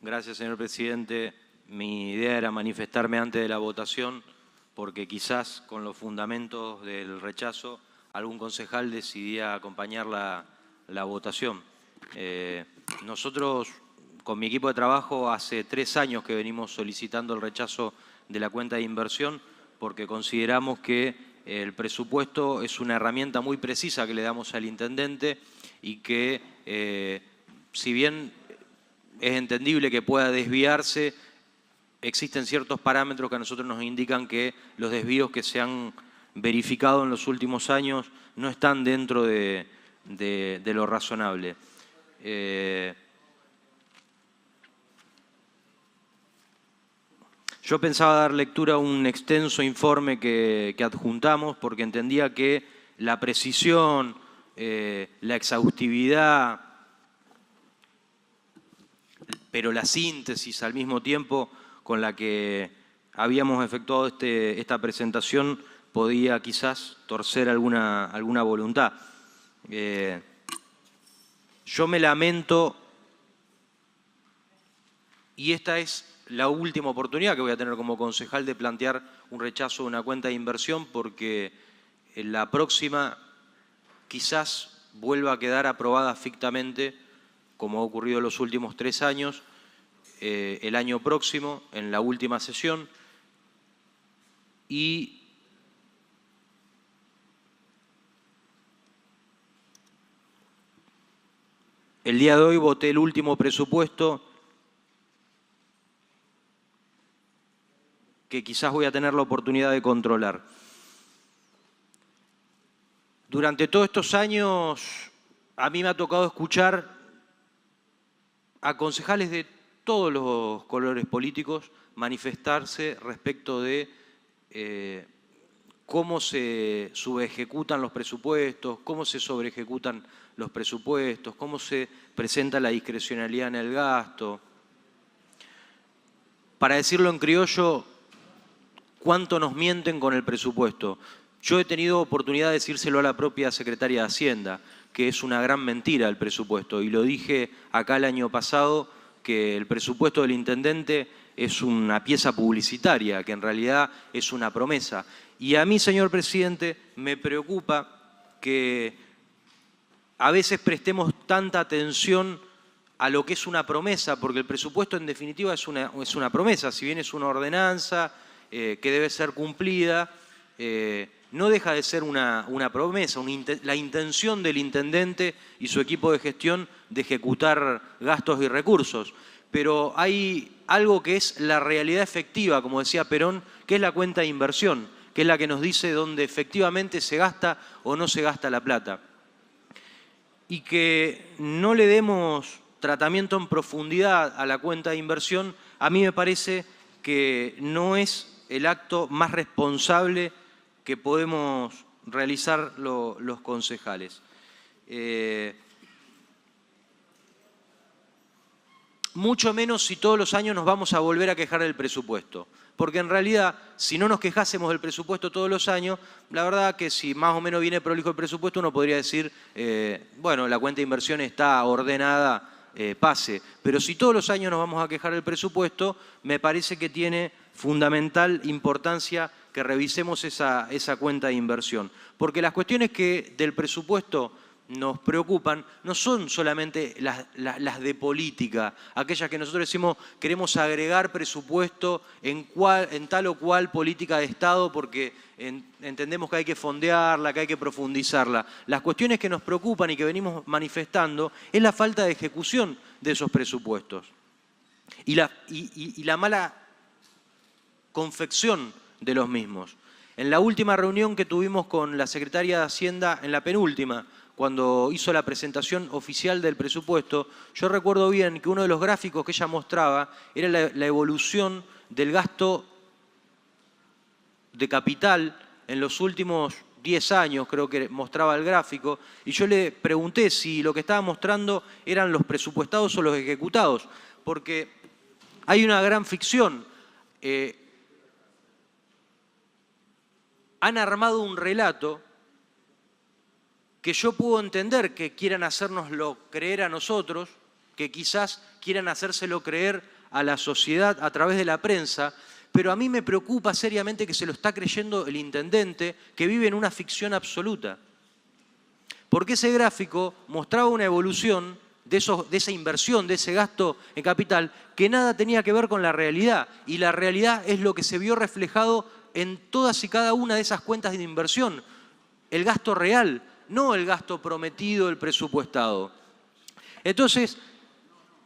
Gracias, señor presidente. Mi idea era manifestarme antes de la votación porque quizás con los fundamentos del rechazo algún concejal decidía acompañar la votación. Nosotros, con mi equipo de trabajo, hace 3 años que venimos solicitando el rechazo de la cuenta de inversión porque consideramos que el presupuesto es una herramienta muy precisa que le damos al intendente y que, si bien es entendible que pueda desviarse, existen ciertos parámetros que a nosotros nos indican que los desvíos que se han verificado en los últimos años no están dentro de lo razonable. Yo pensaba dar lectura a un extenso informe que adjuntamos porque entendía que la precisión, la exhaustividad, pero la síntesis al mismo tiempo con la que habíamos efectuado esta presentación podía quizás torcer alguna voluntad. Yo me lamento, y esta es la última oportunidad que voy a tener como concejal de plantear un rechazo de una cuenta de inversión, porque en la próxima quizás vuelva a quedar aprobada fictamente, como ha ocurrido en los últimos 3 años, el año próximo, en la última sesión, y el día de hoy voté el último presupuesto que quizás voy a tener la oportunidad de controlar. Durante todos estos años a mí me ha tocado escuchar a concejales de todos los colores políticos manifestarse respecto de cómo se subejecutan los presupuestos, cómo se sobreejecutan los presupuestos, cómo se presenta la discrecionalidad en el gasto. Para decirlo en criollo, cuánto nos mienten con el presupuesto. Yo he tenido oportunidad de decírselo a la propia secretaria de Hacienda, que es una gran mentira el presupuesto, y lo dije acá el año pasado, que el presupuesto del intendente es una pieza publicitaria, que en realidad es una promesa. Y a mí, señor presidente, me preocupa que a veces prestemos tanta atención a lo que es una promesa, porque el presupuesto en definitiva es una promesa, si bien es una ordenanza que debe ser cumplida, no deja de ser una promesa, la intención del intendente y su equipo de gestión de ejecutar gastos y recursos. Pero hay algo que es la realidad efectiva, como decía Perón, que es la cuenta de inversión, que es la que nos dice dónde efectivamente se gasta o no se gasta la plata. Y que no le demos tratamiento en profundidad a la cuenta de inversión, a mí me parece que no es el acto más responsable que podemos realizar los concejales. Mucho menos si todos los años nos vamos a volver a quejar del presupuesto. Porque en realidad, si no nos quejásemos del presupuesto todos los años, la verdad que si más o menos viene prolijo el presupuesto, uno podría decir, bueno, la cuenta de inversión está ordenada, pase. Pero si todos los años nos vamos a quejar del presupuesto, me parece que tiene fundamental importancia que revisemos esa cuenta de inversión. Porque las cuestiones que del presupuesto nos preocupan no son solamente las de política, aquellas que nosotros decimos queremos agregar presupuesto en tal o cual política de Estado porque entendemos que hay que fondearla, que hay que profundizarla. Las cuestiones que nos preocupan y que venimos manifestando es la falta de ejecución de esos presupuestos y la mala confección de los mismos. En la última reunión que tuvimos con la secretaria de Hacienda, en la penúltima, cuando hizo la presentación oficial del presupuesto, yo recuerdo bien que uno de los gráficos que ella mostraba era la evolución del gasto de capital en los últimos 10 años, creo que mostraba el gráfico, y yo le pregunté si lo que estaba mostrando eran los presupuestados o los ejecutados, porque hay una gran ficción. Han armado un relato que yo puedo entender que quieran hacérnoslo creer a nosotros, que quizás quieran hacérselo creer a la sociedad a través de la prensa, pero a mí me preocupa seriamente que se lo está creyendo el intendente, que vive en una ficción absoluta. Porque ese gráfico mostraba una evolución de esa inversión, de ese gasto en capital, que nada tenía que ver con la realidad. Y la realidad es lo que se vio reflejado en todas y cada una de esas cuentas de inversión. El gasto real, no el gasto prometido, el presupuestado. Entonces,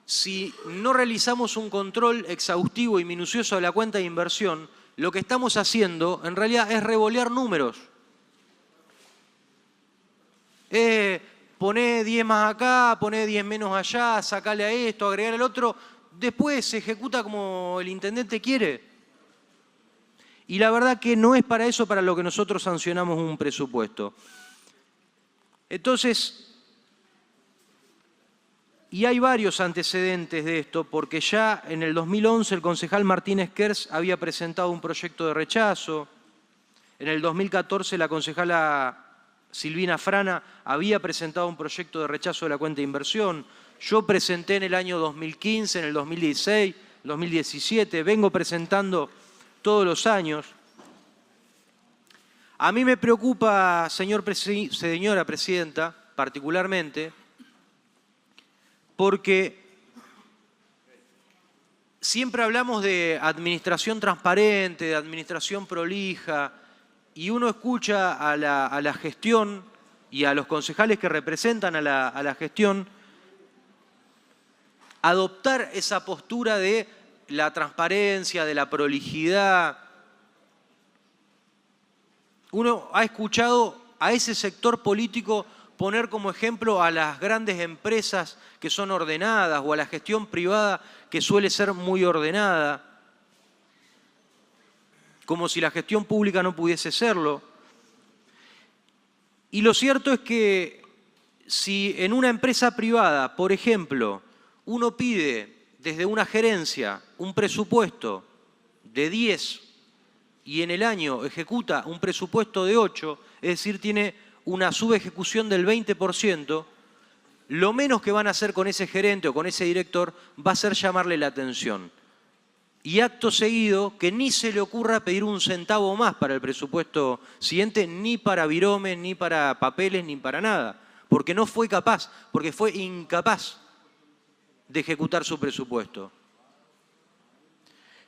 si no realizamos un control exhaustivo y minucioso de la cuenta de inversión, lo que estamos haciendo en realidad es revolear números. Poné 10 más acá, poné 10 menos allá, sacale a esto, agregar al otro. Después se ejecuta como el intendente quiere. Y la verdad que no es para eso para lo que nosotros sancionamos un presupuesto. Entonces, y hay varios antecedentes de esto, porque ya en el 2011 el concejal Martínez Kers había presentado un proyecto de rechazo. En el 2014 la concejala Silvina Frana había presentado un proyecto de rechazo de la cuenta de inversión. Yo presenté en el año 2015, en el 2016, 2017, vengo presentando todos los años. A mí me preocupa, señora presidenta, particularmente, porque siempre hablamos de administración transparente, de administración prolija, y uno escucha a la gestión y a los concejales que representan a la gestión adoptar esa postura de la transparencia, de la prolijidad. Uno ha escuchado a ese sector político poner como ejemplo a las grandes empresas que son ordenadas o a la gestión privada que suele ser muy ordenada, como si la gestión pública no pudiese serlo. Y lo cierto es que si en una empresa privada, por ejemplo, uno pide desde una gerencia un presupuesto de 10 y en el año ejecuta un presupuesto de 8, es decir, tiene una subejecución del 20%, lo menos que van a hacer con ese gerente o con ese director va a ser llamarle la atención. Y acto seguido, que ni se le ocurra pedir un centavo más para el presupuesto siguiente, ni para viromes, ni para papeles, ni para nada. Porque no fue capaz, porque fue incapaz de ejecutar su presupuesto.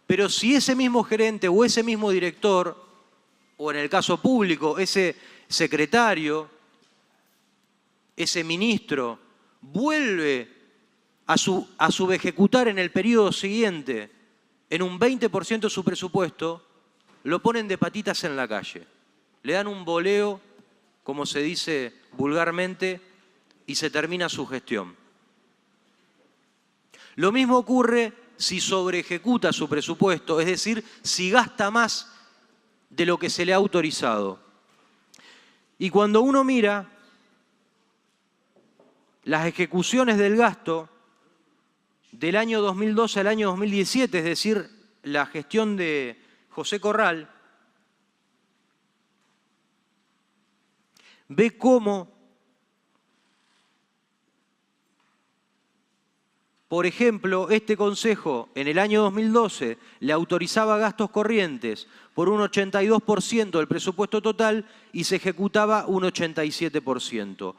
Pero si ese mismo gerente o ese mismo director, o en el caso público, ese secretario, ese ministro, vuelve a subejecutar en el periodo siguiente en un 20% de su presupuesto, lo ponen de patitas en la calle. Le dan un boleo, como se dice vulgarmente, y se termina su gestión. Lo mismo ocurre si sobreejecuta su presupuesto, es decir, si gasta más de lo que se le ha autorizado. Y cuando uno mira las ejecuciones del gasto del año 2012 al año 2017, es decir, la gestión de José Corral, ve cómo, por ejemplo, este Consejo en el año 2012 le autorizaba gastos corrientes por un 82% del presupuesto total y se ejecutaba un 87%.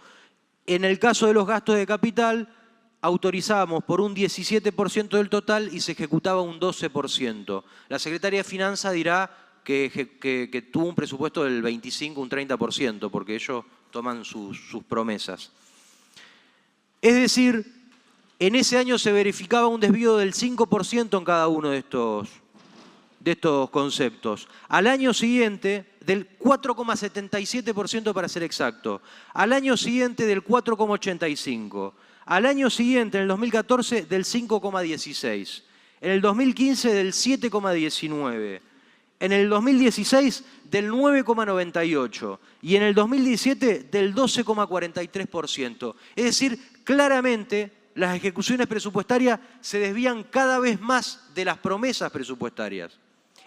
En el caso de los gastos de capital, autorizábamos por un 17% del total y se ejecutaba un 12%. La Secretaría de Finanzas dirá que tuvo un presupuesto del 25, un 30%, porque ellos toman sus promesas. Es decir, en ese año se verificaba un desvío del 5% en cada uno de estos conceptos. Al año siguiente, del 4,77% para ser exacto. Al año siguiente, del 4,85%. Al año siguiente, en el 2014, del 5,16%. En el 2015, del 7,19%. En el 2016, del 9,98%. Y en el 2017, del 12,43%. Es decir, claramente las ejecuciones presupuestarias se desvían cada vez más de las promesas presupuestarias.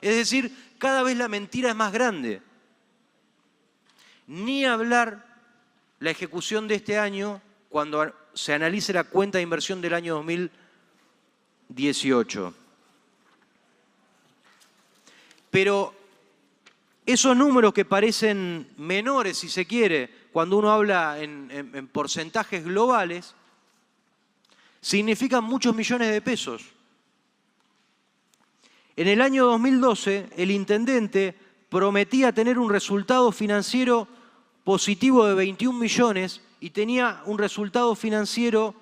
Es decir, cada vez la mentira es más grande. Ni hablar la ejecución de este año, cuando se analice la cuenta de inversión del año 2018. Pero esos números que parecen menores, si se quiere, cuando uno habla en porcentajes globales, significan muchos millones de pesos. En el año 2012, el intendente prometía tener un resultado financiero positivo de 21 millones y tenía un resultado financiero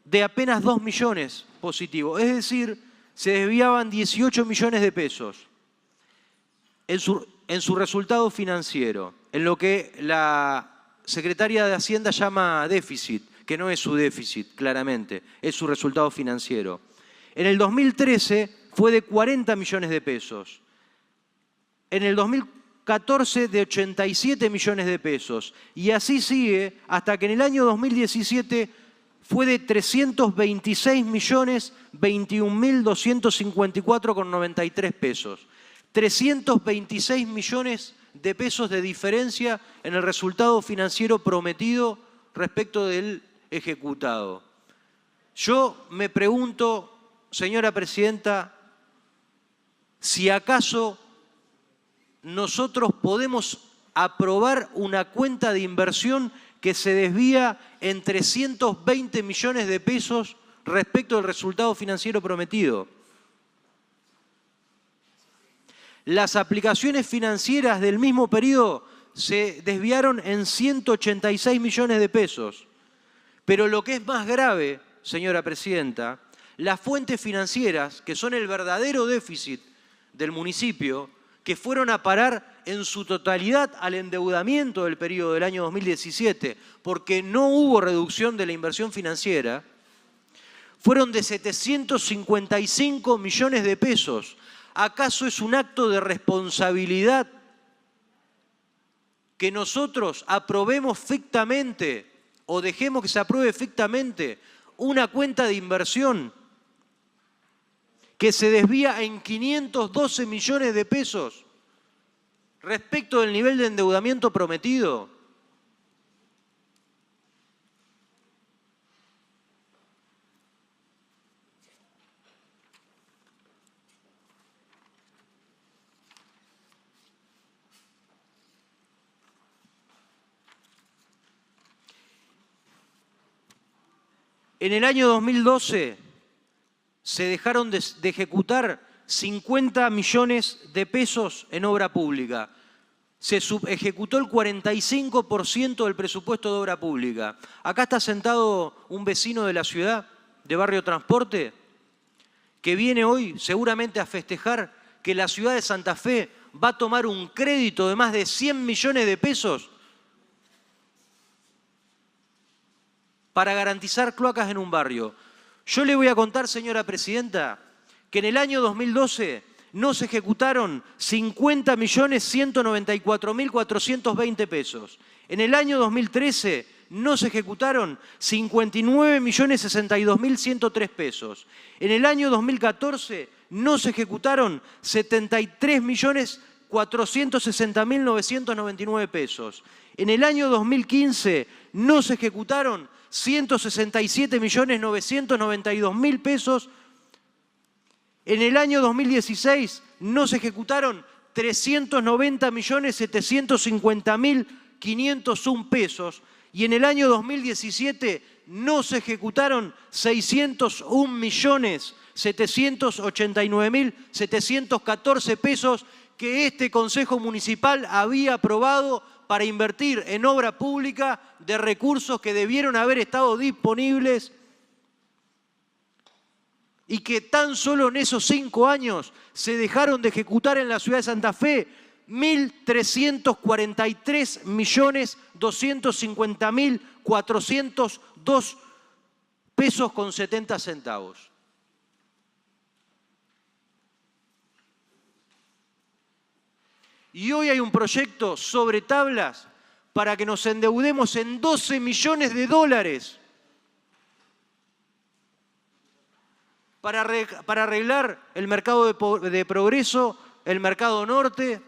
de apenas 2 millones positivo. Es decir, se desviaban 18 millones de pesos en su resultado financiero, en lo que la secretaria de Hacienda llama déficit, que no es su déficit, claramente, es su resultado financiero. En el 2013 fue de 40 millones de pesos. En el 2014 de 87 millones de pesos. Y así sigue hasta que en el año 2017 fue de 326 millones 21.254,93 pesos. 326 millones de pesos de diferencia en el resultado financiero prometido respecto del ejecutado. Yo me pregunto, señora presidenta, si acaso nosotros podemos aprobar una cuenta de inversión que se desvía en 320 millones de pesos respecto del resultado financiero prometido. Las aplicaciones financieras del mismo periodo se desviaron en 186 millones de pesos. Pero lo que es más grave, señora presidenta, las fuentes financieras, que son el verdadero déficit del municipio, que fueron a parar en su totalidad al endeudamiento del periodo del año 2017, porque no hubo reducción de la inversión financiera, fueron de 755 millones de pesos. ¿Acaso es un acto de responsabilidad que nosotros aprobemos fictamente o dejemos que se apruebe fictamente una cuenta de inversión que se desvía en 512 millones de pesos respecto del nivel de endeudamiento prometido? En el año 2012 se dejaron de ejecutar 50 millones de pesos en obra pública. Se subejecutó el 45% del presupuesto de obra pública. Acá está sentado un vecino de la ciudad, de Barrio Transporte, que viene hoy seguramente a festejar que la ciudad de Santa Fe va a tomar un crédito de más de 100 millones de pesos para garantizar cloacas en un barrio. Yo le voy a contar, señora presidenta, que en el año 2012 no se ejecutaron 50.194.420 pesos. En el año 2013 no se ejecutaron 59.062.103 pesos. En el año 2014 no se ejecutaron 73.460.999 pesos. En el año 2015 no se ejecutaron 167.992.000 pesos. En el año 2016 no se ejecutaron 390.750.501 pesos. Y en el año 2017 no se ejecutaron 601.789.714 pesos que este Consejo Municipal había aprobado para invertir en obra pública de recursos que debieron haber estado disponibles y que tan solo en esos 5 años se dejaron de ejecutar en la ciudad de Santa Fe 1.343.250.402 pesos con 70 centavos. Y hoy hay un proyecto sobre tablas para que nos endeudemos en 12 millones de dólares para arreglar el mercado de Progreso, el mercado norte.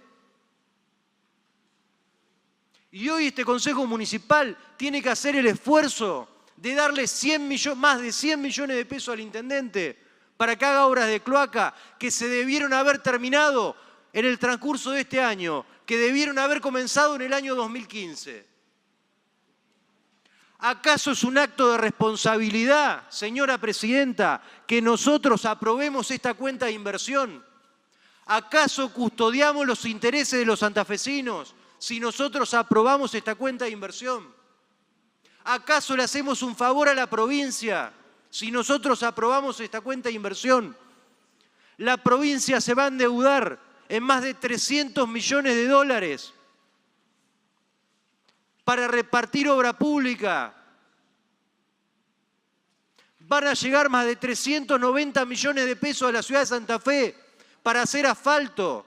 Y hoy este Consejo Municipal tiene que hacer el esfuerzo de darle más de 100 millones de pesos al intendente para que haga obras de cloaca que se debieron haber terminado en el transcurso de este año, que debieron haber comenzado en el año 2015. ¿Acaso es un acto de responsabilidad, señora presidenta, que nosotros aprobemos esta cuenta de inversión? ¿Acaso custodiamos los intereses de los santafesinos si nosotros aprobamos esta cuenta de inversión? ¿Acaso le hacemos un favor a la provincia si nosotros aprobamos esta cuenta de inversión? La provincia se va a endeudar en más de 300 millones de dólares para repartir obra pública. Van a llegar más de 390 millones de pesos a la ciudad de Santa Fe para hacer asfalto,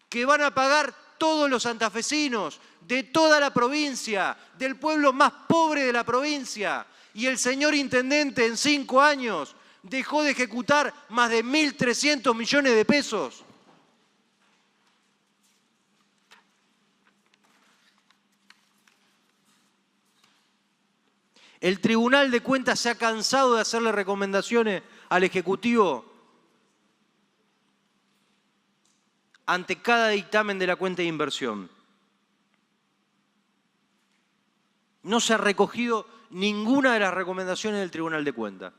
que van a pagar todos los santafesinos, de toda la provincia, del pueblo más pobre de la provincia. Y el señor intendente en 5 años dejó de ejecutar más de 1.300 millones de pesos. El Tribunal de Cuentas se ha cansado de hacerle recomendaciones al Ejecutivo ante cada dictamen de la cuenta de inversión. No se ha recogido ninguna de las recomendaciones del Tribunal de Cuentas.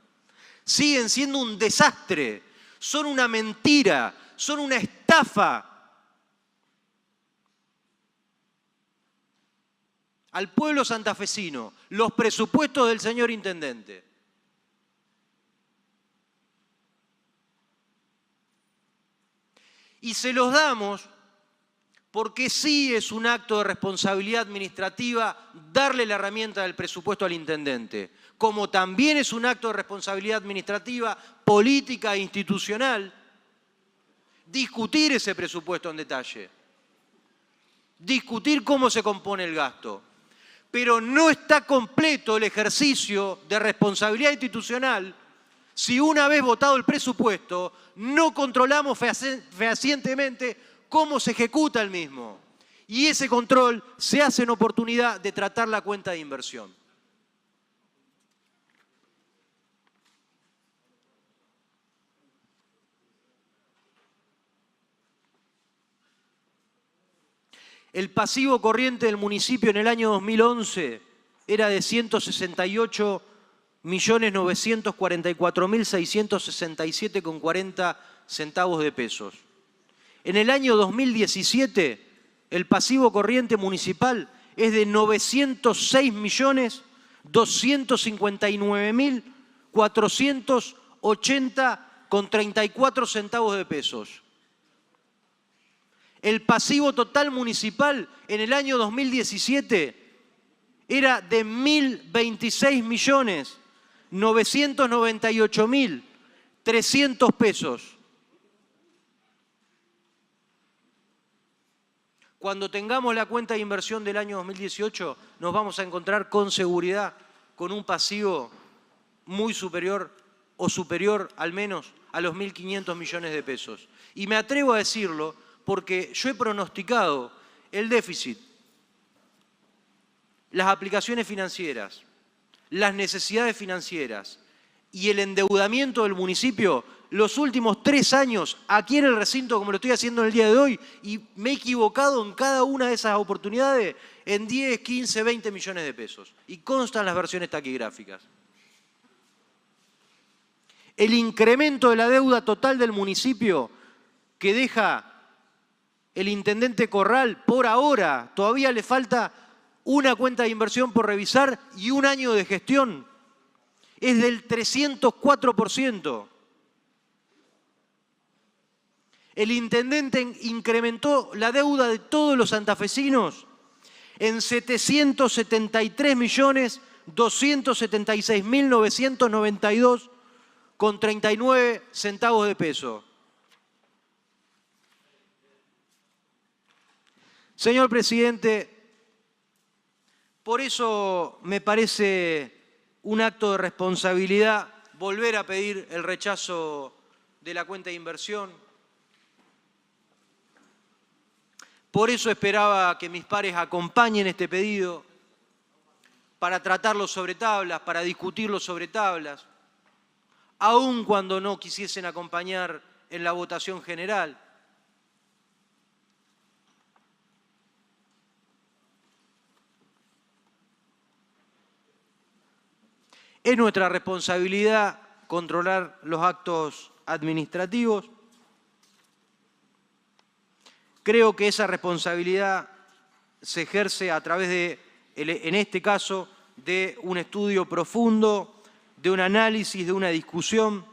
Siguen siendo un desastre, son una mentira, son una estafa al pueblo santafesino, los presupuestos del señor intendente. Y se los damos porque sí es un acto de responsabilidad administrativa darle la herramienta del presupuesto al intendente, como también es un acto de responsabilidad administrativa, política e institucional discutir ese presupuesto en detalle, discutir cómo se compone el gasto. Pero no está completo el ejercicio de responsabilidad institucional si una vez votado el presupuesto no controlamos fehacientemente cómo se ejecuta el mismo. Y ese control se hace en oportunidad de tratar la cuenta de inversión. El pasivo corriente del municipio en el año 2011 era de 168.944.667,40 centavos de pesos. En el año 2017, el pasivo corriente municipal es de 906.259.480,34 centavos de pesos. El pasivo total municipal en el año 2017 era de 1.026.998.300 pesos. Cuando tengamos la cuenta de inversión del año 2018, nos vamos a encontrar con seguridad con un pasivo muy superior o superior al menos a los 1.500 millones de pesos. Y me atrevo a decirlo porque yo he pronosticado el déficit, las aplicaciones financieras, las necesidades financieras y el endeudamiento del municipio los últimos 3 años aquí en el recinto, como lo estoy haciendo en el día de hoy, y me he equivocado en cada una de esas oportunidades en 10, 15, 20 millones de pesos. Y constan las versiones taquigráficas. El incremento de la deuda total del municipio que deja el intendente Corral, por ahora, todavía le falta una cuenta de inversión por revisar y un año de gestión. Es del 304%. El intendente incrementó la deuda de todos los santafesinos en 773.276.992,39 centavos de peso. Señor presidente, por eso me parece un acto de responsabilidad volver a pedir el rechazo de la cuenta de inversión. Por eso esperaba que mis pares acompañen este pedido, para tratarlo sobre tablas, para discutirlo sobre tablas, aun cuando no quisiesen acompañar en la votación general. Es nuestra responsabilidad controlar los actos administrativos. Creo que esa responsabilidad se ejerce a través de, en este caso, de un estudio profundo, de un análisis, de una discusión.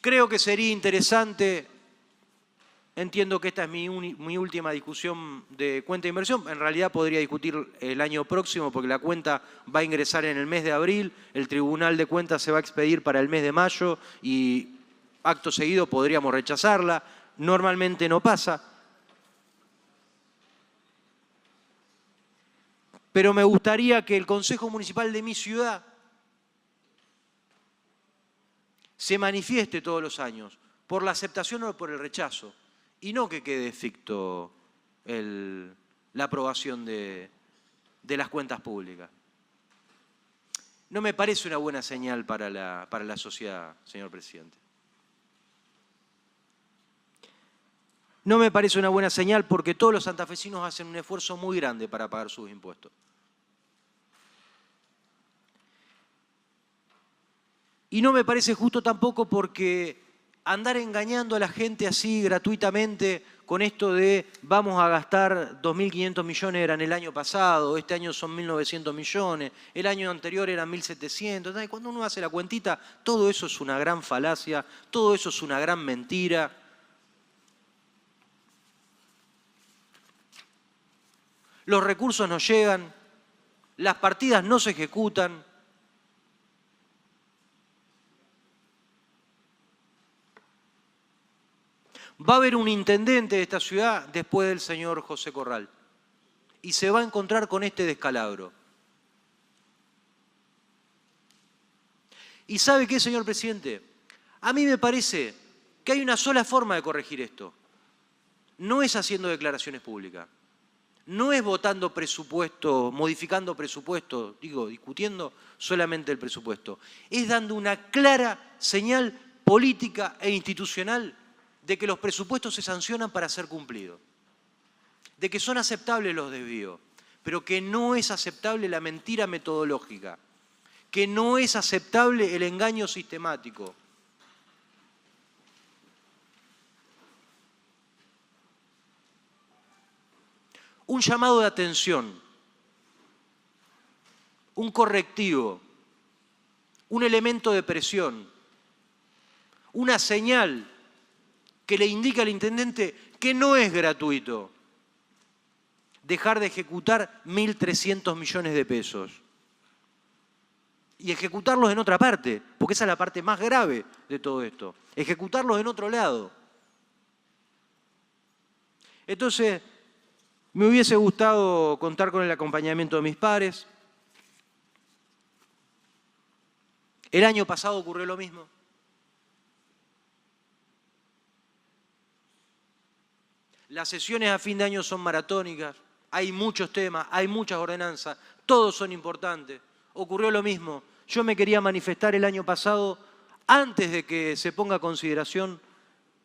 Creo que sería interesante, entiendo que esta es mi última discusión de cuenta de inversión, en realidad podría discutir el año próximo porque la cuenta va a ingresar en el mes de abril, el Tribunal de Cuentas se va a expedir para el mes de mayo y acto seguido podríamos rechazarla, normalmente no pasa. Pero me gustaría que el Consejo Municipal de mi ciudad se manifieste todos los años por la aceptación o por el rechazo y no que quede ficto la aprobación de las cuentas públicas. No me parece una buena señal para la sociedad, señor presidente. No me parece una buena señal porque todos los santafesinos hacen un esfuerzo muy grande para pagar sus impuestos. Y no me parece justo tampoco porque andar engañando a la gente así gratuitamente con esto de vamos a gastar 2.500 millones eran el año pasado, este año son 1.900 millones, el año anterior eran 1.700. Cuando uno hace la cuentita, todo eso es una gran falacia, todo eso es una gran mentira. Los recursos no llegan, las partidas no se ejecutan. Va a haber un intendente de esta ciudad después del señor José Corral y se va a encontrar con este descalabro. ¿Y sabe qué, señor presidente? A mí me parece que hay una sola forma de corregir esto. No es haciendo declaraciones públicas, no es votando presupuesto, modificando presupuesto, discutiendo solamente el presupuesto. Es dando una clara señal política e institucional de que los presupuestos se sancionan para ser cumplidos, de que son aceptables los desvíos, pero que no es aceptable la mentira metodológica, que no es aceptable el engaño sistemático. Un llamado de atención, un correctivo, un elemento de presión, una señal que le indica al intendente que no es gratuito dejar de ejecutar 1.300 millones de pesos y ejecutarlos en otra parte, porque esa es la parte más grave de todo esto, ejecutarlos en otro lado. Entonces, me hubiese gustado contar con el acompañamiento de mis pares. El año pasado ocurrió lo mismo. Las sesiones a fin de año son maratónicas, hay muchos temas, hay muchas ordenanzas, todos son importantes. Ocurrió lo mismo. Yo me quería manifestar el año pasado, antes de que se ponga a consideración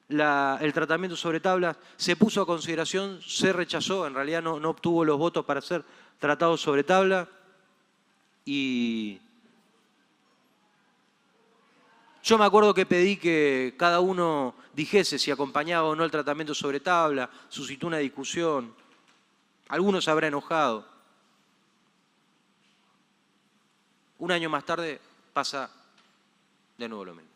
el tratamiento sobre tablas, se puso a consideración, se rechazó, en realidad no obtuvo los votos para ser tratado sobre tabla y yo me acuerdo que pedí que cada uno dijese si acompañaba o no el tratamiento sobre tabla, suscitó una discusión, algunos se habrán enojado. Un año más tarde pasa de nuevo lo mismo.